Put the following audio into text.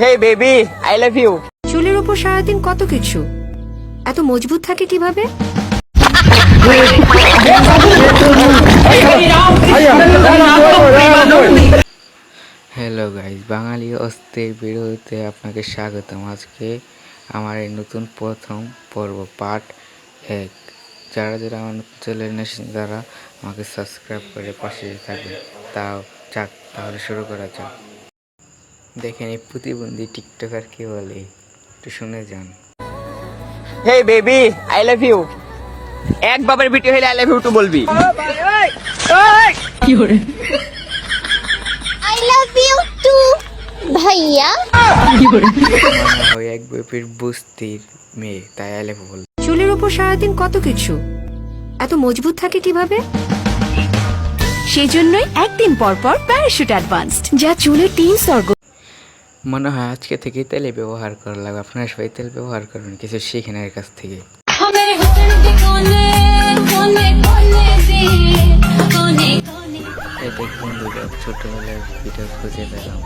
Hey baby I love you. চুলের উপর সারাদিন কত কিছু, এত মজবুত থাকে কিভাবে? হ্যালো গাইজ, বাঙালি অস্থির ভিডিওতে আপনাকে স্বাগতম। আজকে আমার এই নতুন প্রথম পর্ব পার্ট 1। যারা যারা আমার চ্যানেল নেছেন তারা আমাকে সাবস্ক্রাইব করে পাশে থাকবে। তাহলে শুরু করা যাক। দেখেন এই প্রতিবন্ধী টিকটকার কি বলে, একটু শুনে যান। Hey baby I love you. এক বাবার ভিডিও হলে আই লাভ ইউ টু বলবি। I love you too, ভাইয়া। মনে হয় এক বেপির বুস্তির মেয়ে, তাই আই লাভ বল। চুলের উপর সারাদিন কত কিছু, এত মজবুত থাকে কিভাবে? সেজন্যই একদিন পর পর প্যারাশুট অ্যাডভান্সড, যা চুলের 3 স্বর্গ। মনে হয় আজকে থেকে তেলে ব্যবহার করা লাগবে। আপনারা সবাই তেল ব্যবহার করবেন, কিছু শিখেন এর কাছ থেকে। এই দেখুন ছোটবেলার ভিডিও খুঁজে পেলাম।